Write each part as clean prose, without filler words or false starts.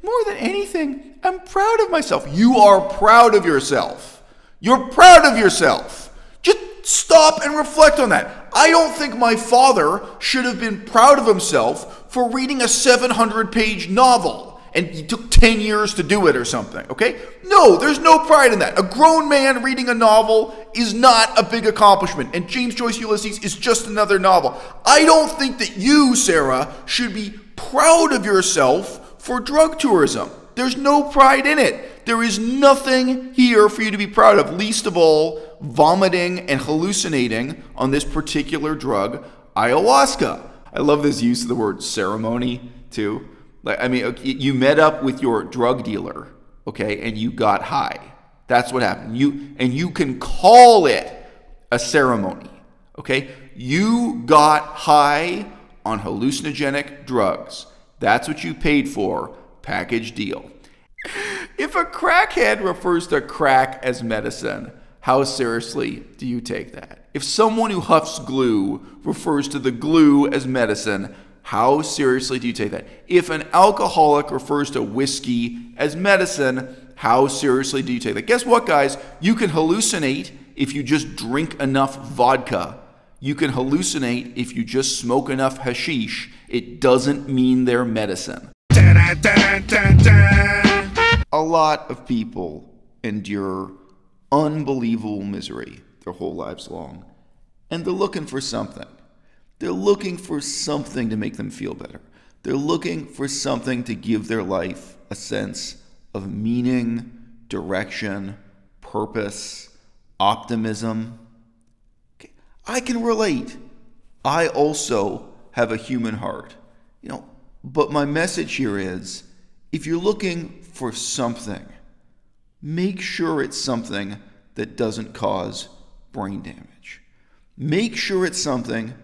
more than anything, I'm proud of myself. You are proud of yourself. You're proud of yourself. Just stop and reflect on that. I don't think my father should have been proud of himself for reading a 700-page novel, and he took 10 years to do it or something, okay? No, there's no pride in that. A grown man reading a novel is not a big accomplishment, and James Joyce Ulysses is just another novel. I don't think that you, Sarah, should be proud of yourself for drug tourism. There's no pride in it. There is nothing here for you to be proud of, least of all vomiting and hallucinating on this particular drug, ayahuasca. I love this use of the word ceremony, too. You met up with your drug dealer, okay, and you got high. That's what happened. You can call it a ceremony, okay? You got high on hallucinogenic drugs. That's what you paid for. Package deal. If a crackhead refers to crack as medicine, how seriously do you take that? If someone who huffs glue refers to the glue as medicine, how seriously do you take that? If an alcoholic refers to whiskey as medicine, how seriously do you take that? Guess what, guys? You can hallucinate if you just drink enough vodka. You can hallucinate if you just smoke enough hashish. It doesn't mean they're medicine. A lot of people endure unbelievable misery their whole lives long, and they're looking for something. They're looking for something to make them feel better. They're looking for something to give their life a sense of meaning, direction, purpose, optimism. Okay. I can relate. I also have a human heart, but my message here is, if you're looking for something, make sure it's something that doesn't cause brain damage. Make sure it's something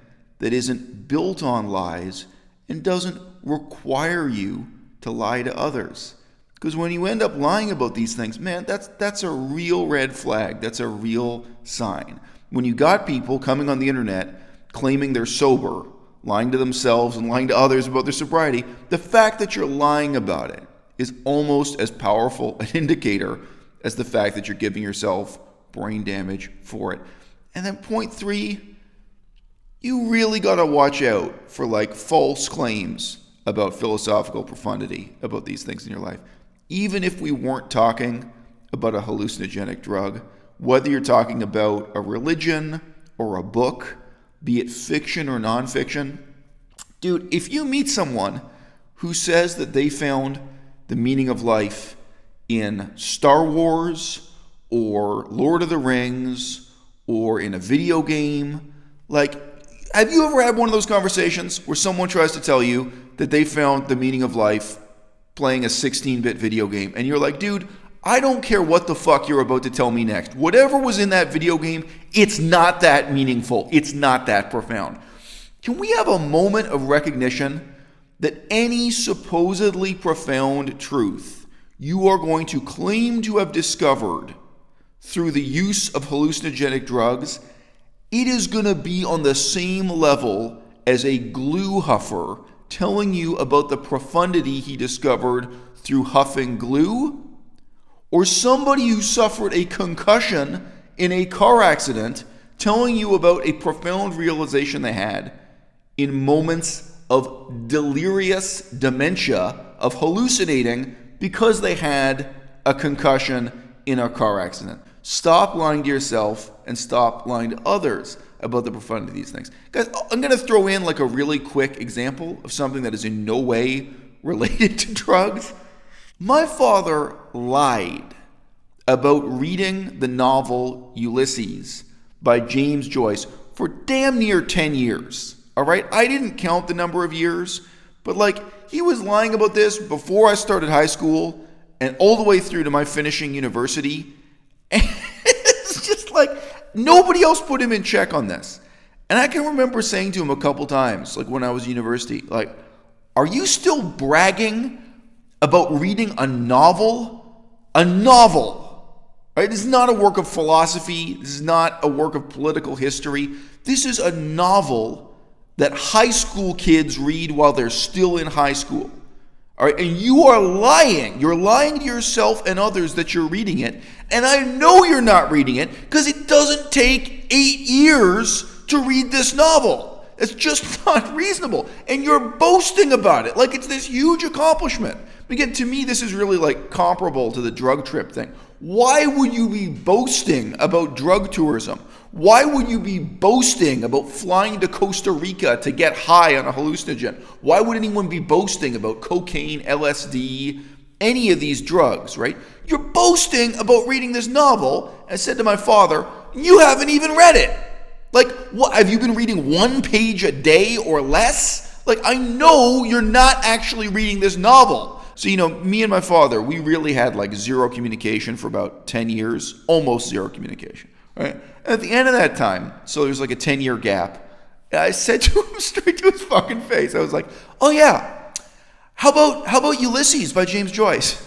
that isn't built on lies and doesn't require you to lie to others. Because when you end up lying about these things, man, that's a real red flag. That's a real sign. When you got people coming on the internet claiming they're sober, lying to themselves and lying to others about their sobriety, the fact that you're lying about it is almost as powerful an indicator as the fact that you're giving yourself brain damage for it. And then point 3, you really got to watch out for false claims about philosophical profundity about these things in your life. Even if we weren't talking about a hallucinogenic drug, whether you're talking about a religion or a book, be it fiction or nonfiction, dude, if you meet someone who says that they found the meaning of life in Star Wars or Lord of the Rings or in a video game, have you ever had one of those conversations where someone tries to tell you that they found the meaning of life playing a 16-bit video game, and you're like, dude, I don't care what the fuck you're about to tell me next. Whatever was in that video game, it's not that meaningful. It's not that profound. Can we have a moment of recognition that any supposedly profound truth you are going to claim to have discovered through the use of hallucinogenic drugs, it is going to be on the same level as a glue huffer telling you about the profundity he discovered through huffing glue, or somebody who suffered a concussion in a car accident telling you about a profound realization they had in moments of delirious dementia, of hallucinating because they had a concussion in a car accident. Stop lying to yourself and stop lying to others about the profundity of these things. Guys, I'm going to throw in a really quick example of something that is in no way related to drugs. My father lied about reading the novel Ulysses by James Joyce for damn near 10 years. All right? I didn't count the number of years, but he was lying about this before I started high school and all the way through to my finishing university. And it's just nobody else put him in check on this. And I can remember saying to him a couple times, when I was in university, are you still bragging about reading a novel? A novel, right? This is not a work of philosophy. This is not a work of political history. This is a novel that high school kids read while they're still in high school. All right, and you are lying. You're lying to yourself and others that you're reading it. And I know you're not reading it because it doesn't take 8 years to read this novel. It's just not reasonable. And you're boasting about it like it's this huge accomplishment. Again, to me, this is really like comparable to the drug trip thing. Why would you be boasting about drug tourism? Why would you be boasting about flying to Costa Rica to get high on a hallucinogen? Why would anyone be boasting about cocaine, LSD, any of these drugs, right? You're boasting about reading this novel. I said to my father, you haven't even read it. Like, what? Have you been reading 1 page a day or less? Like, I know you're not actually reading this novel. So, me and my father, we really had like zero communication for about 10 years, almost zero communication, right? At the end of that time, so there's like a 10-year gap, I said to him straight to his fucking face, I was like, oh yeah, how about Ulysses by James Joyce?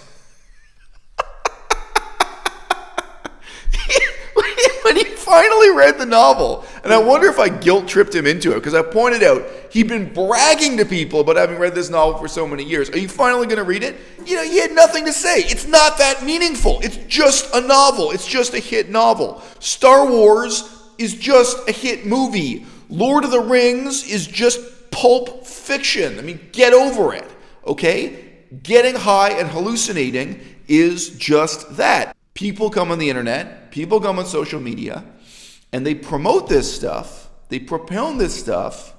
When he finally read the novel, and I wonder if I guilt-tripped him into it, because I pointed out he'd been bragging to people about having read this novel for so many years. Are you finally going to read it? He had nothing to say. It's not that meaningful. It's just a novel. It's just a hit novel. Star Wars is just a hit movie. Lord of the Rings is just pulp fiction. I mean, get over it, okay? Getting high and hallucinating is just that. People come on the internet, people come on social media, and they promote this stuff, they propound this stuff,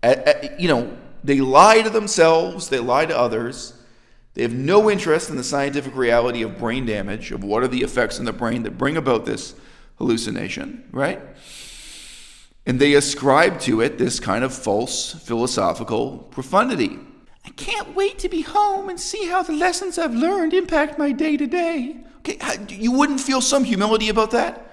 they lie to themselves, they lie to others, they have no interest in the scientific reality of brain damage, of what are the effects in the brain that bring about this hallucination, right? And they ascribe to it this kind of false philosophical profundity. I can't wait to be home and see how the lessons I've learned impact my day-to-day. Okay, you wouldn't feel some humility about that?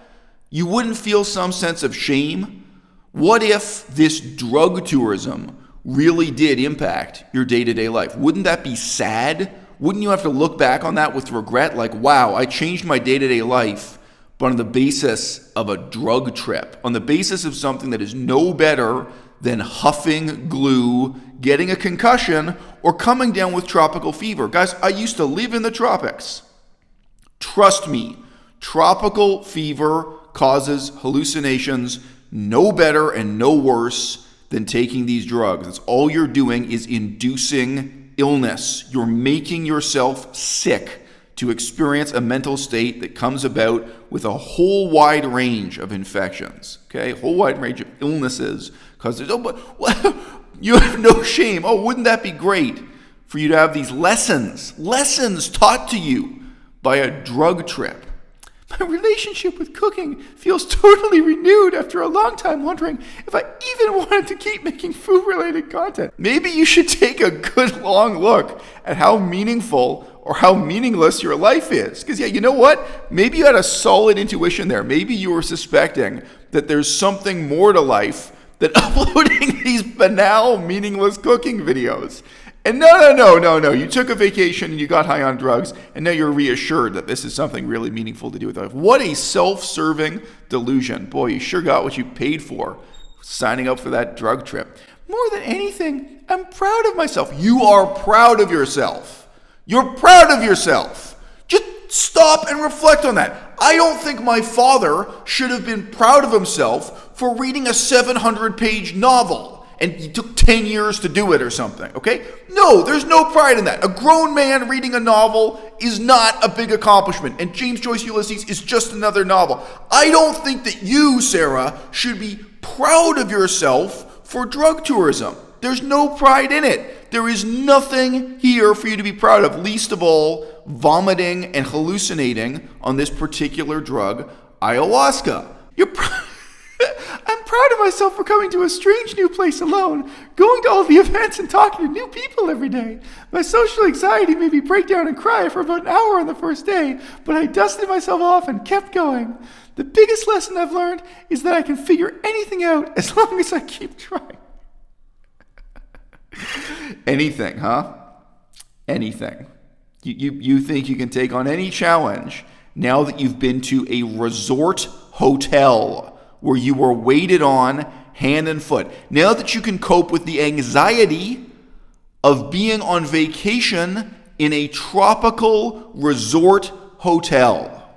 You wouldn't feel some sense of shame? What if this drug tourism really did impact your day-to-day life? Wouldn't that be sad? Wouldn't you have to look back on that with regret? Like, wow, I changed my day-to-day life, but on the basis of a drug trip, on the basis of something that is no better than huffing glue, getting a concussion, or coming down with tropical fever. Guys, I used to live in the tropics. Trust me, tropical fever causes hallucinations no better and no worse than taking these drugs. That's all you're doing is inducing illness. You're making yourself sick to experience a mental state that comes about with a whole wide range of infections, okay? A whole wide range of illnesses. Because you have no shame. Oh, wouldn't that be great for you to have these lessons taught to you by a drug trip? My relationship with cooking feels totally renewed after a long time wondering if I even wanted to keep making food-related content. Maybe you should take a good long look at how meaningful or how meaningless your life is. Because, you know what? Maybe you had a solid intuition there. Maybe you were suspecting that there's something more to life than uploading these banal, meaningless cooking videos. And no. You took a vacation and you got high on drugs, and now you're reassured that this is something really meaningful to do with life. What a self-serving delusion. Boy, you sure got what you paid for signing up for that drug trip. More than anything, I'm proud of myself. You are proud of yourself. You're proud of yourself. Just stop and reflect on that. I don't think my father should have been proud of himself for reading a 700-page novel. And he took 10 years to do it or something, okay? No, there's no pride in that. A grown man reading a novel is not a big accomplishment. And James Joyce Ulysses is just another novel. I don't think that you, Sarah, should be proud of yourself for drug tourism. There's no pride in it. There is nothing here for you to be proud of, least of all vomiting and hallucinating on this particular drug, ayahuasca. I'm proud of myself for coming to a strange new place alone, going to all the events and talking to new people every day. My social anxiety made me break down and cry for about an hour on the first day, but I dusted myself off and kept going. The biggest lesson I've learned is that I can figure anything out as long as I keep trying. Anything, huh? Anything. You think you can take on any challenge now that you've been to a resort hotel where you were waited on hand and foot. Now that you can cope with the anxiety of being on vacation in a tropical resort hotel.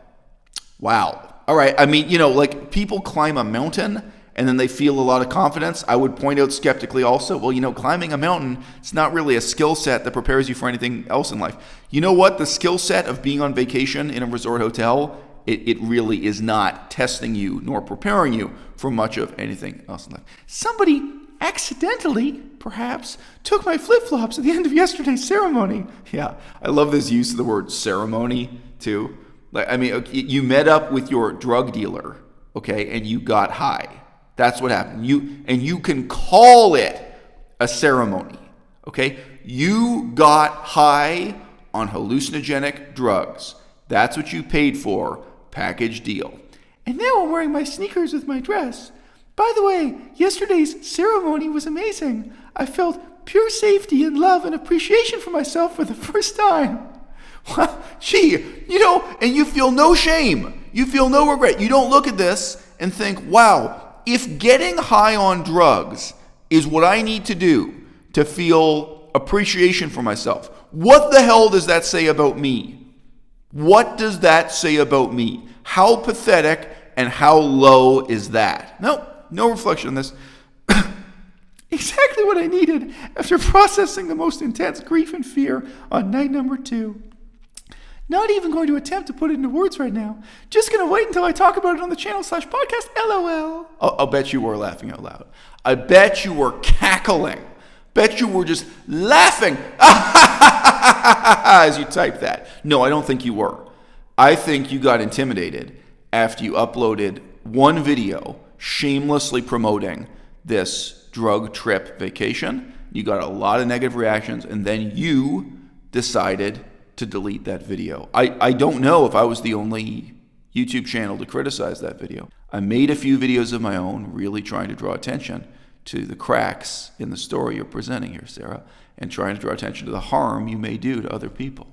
Wow. All right. I mean, like people climb a mountain and then they feel a lot of confidence. I would point out skeptically also, well, climbing a mountain, it's not really a skill set that prepares you for anything else in life. You know what? The skill set of being on vacation in a resort hotel, it really is not testing you nor preparing you for much of anything else in life. Somebody accidentally, perhaps, took my flip-flops at the end of yesterday's ceremony. Yeah, I love this use of the word ceremony, too. You met up with your drug dealer, okay, and you got high. That's what happened. You can call it a ceremony, okay? You got high on hallucinogenic drugs. That's what you paid for, package deal. And now I'm wearing my sneakers with my dress. By the way, yesterday's ceremony was amazing. I felt pure safety and love and appreciation for myself for the first time. Well, gee, and you feel no shame. You feel no regret. You don't look at this and think, wow, if getting high on drugs is what I need to do to feel appreciation for myself, what the hell does that say about me? What does that say about me? How pathetic and how low is that? No reflection on this. Exactly what I needed after processing the most intense grief and fear on night number 2. Not even going to attempt to put it into words right now. Just going to wait until I talk about it on the channel/podcast, LOL. I'll bet you were laughing out loud. I bet you were cackling. Bet you were just laughing as you typed that. No, I don't think you were. I think you got intimidated after you uploaded one video shamelessly promoting this drug trip vacation. You got a lot of negative reactions, and then you decided to delete that video. I don't know if I was the only YouTube channel to criticize that video. I made a few videos of my own, really trying to draw attention to the cracks in the story you're presenting here, Sarah, and trying to draw attention to the harm you may do to other people.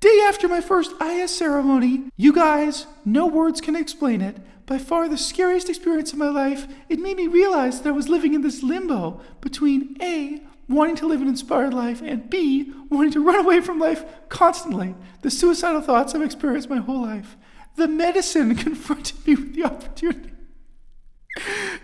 Day after my first IS ceremony, you guys, no words can explain it, by far the scariest experience of my life. It made me realize that I was living in this limbo between A, wanting to live an inspired life, and B, wanting to run away from life constantly. The suicidal thoughts I've experienced my whole life. The medicine confronted me with the opportunity.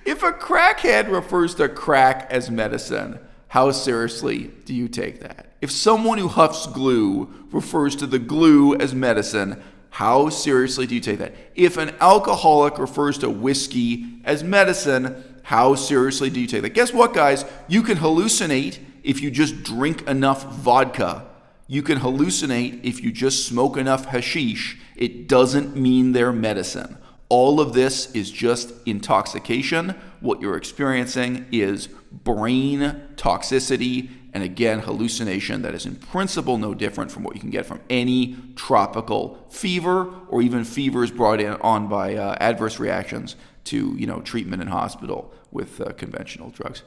If a crackhead refers to crack as medicine, how seriously do you take that? If someone who huffs glue refers to the glue as medicine, how seriously do you take that? If an alcoholic refers to whiskey as medicine, how seriously do you take that? Guess what, guys? You can hallucinate if you just drink enough vodka. You can hallucinate if you just smoke enough hashish. It doesn't mean they're medicine. All of this is just intoxication. What you're experiencing is brain toxicity, and again, hallucination that is in principle no different from what you can get from any tropical fever, or even fevers brought on by adverse reactions to treatment in hospital with conventional drugs.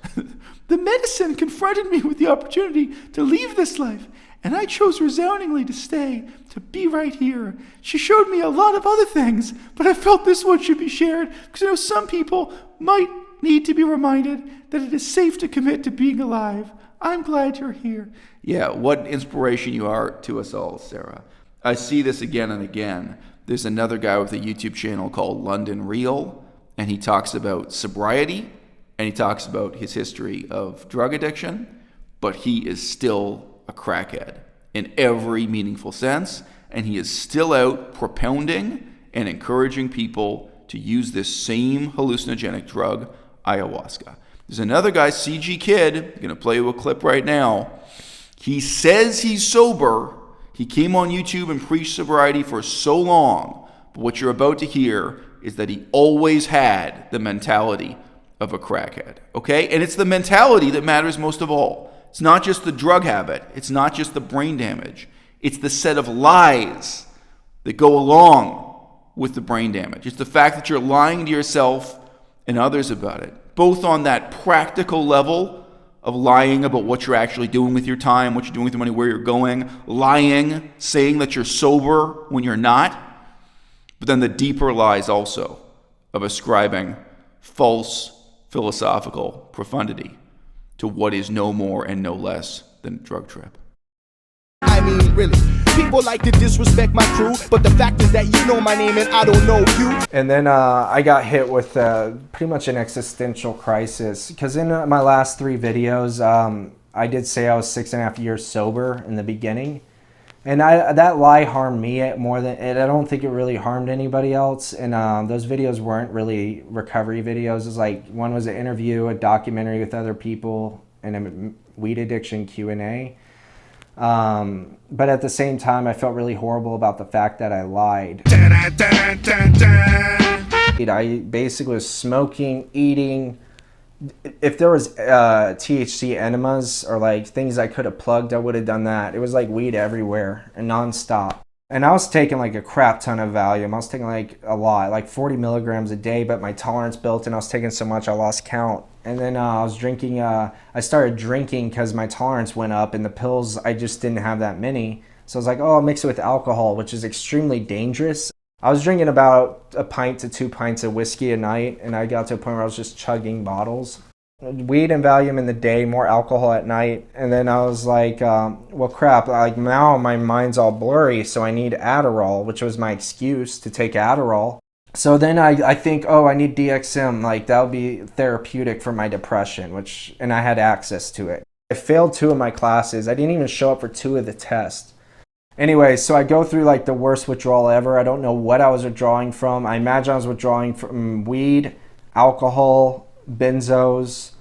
The medicine confronted me with the opportunity to leave this life, and I chose resoundingly to stay, to be right here. She showed me a lot of other things, but I felt this one should be shared because some people might need to be reminded that it is safe to commit to being alive. I'm glad you're here. Yeah, what inspiration you are to us all, Sarah. I see this again and again. There's another guy with a YouTube channel called London Real, and he talks about sobriety, and he talks about his history of drug addiction, but he is still a crackhead in every meaningful sense, and he is still out propounding and encouraging people to use this same hallucinogenic drug, ayahuasca. There's another guy, CG Kid, I'm going to play you a clip right now. He says he's sober. He came on YouTube and preached sobriety for so long, but what you're about to hear is that he always had the mentality of a crackhead, okay? And it's the mentality that matters most of all. It's not just the drug habit. It's not just the brain damage. It's the set of lies that go along with the brain damage. It's the fact that you're lying to yourself and others about it, both on that practical level of lying about what you're actually doing with your time, what you're doing with your money, where you're going, lying, saying that you're sober when you're not, but then the deeper lies also of ascribing false philosophical profundity to what is no more and no less than a drug trip. I mean, really, people like to disrespect my crew, but the fact is that you know my name and I don't know you. And then I got hit with pretty much an existential crisis, because in my last 3 videos, I did say I was 6.5 years sober in the beginning. And that lie harmed me more than, and I don't think it really harmed anybody else. And those videos weren't really recovery videos. It was like, one was an interview, a documentary with other people, and a weed addiction Q&A. But at the same time, I felt really horrible about the fact that I lied. I basically was smoking, eating. If there was THC enemas or like things I could have plugged, I would have done that. It was like weed everywhere and nonstop. And I was taking like a crap ton of Valium. I was taking like a lot, like 40 milligrams a day, but my tolerance built and I was taking so much I lost count. And then I was drinking, I started drinking because my tolerance went up, and the pills, I just didn't have that many. So I was like, oh, I'll mix it with alcohol, which is extremely dangerous. I was drinking about 1 pint to 2 pints of whiskey a night, and I got to a point where I was just chugging bottles. Weed and Valium in the day, more alcohol at night. And then I was like, well, crap, like now my mind's all blurry, so I need Adderall, which was my excuse to take Adderall. So then I think, oh, I need DXM, like that would be therapeutic for my depression, and I had access to it. I failed 2 of my classes. I didn't even show up for 2 of the tests. Anyway, so I go through like the worst withdrawal ever. I don't know what I was withdrawing from. I imagine I was withdrawing from weed, alcohol, benzos,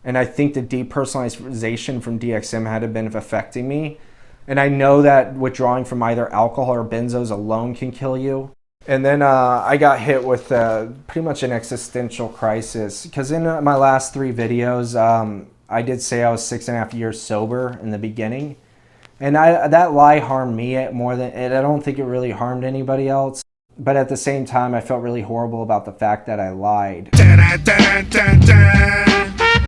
and I think the depersonalization from DXM had to been affecting me. And I know that withdrawing from either alcohol or benzos alone can kill you. And then I got hit with pretty much an existential crisis, because in my last 3 videos, I did say I was 6.5 years sober in the beginning. And that lie harmed me more than, and I don't think it really harmed anybody else. But at the same time, I felt really horrible about the fact that I lied.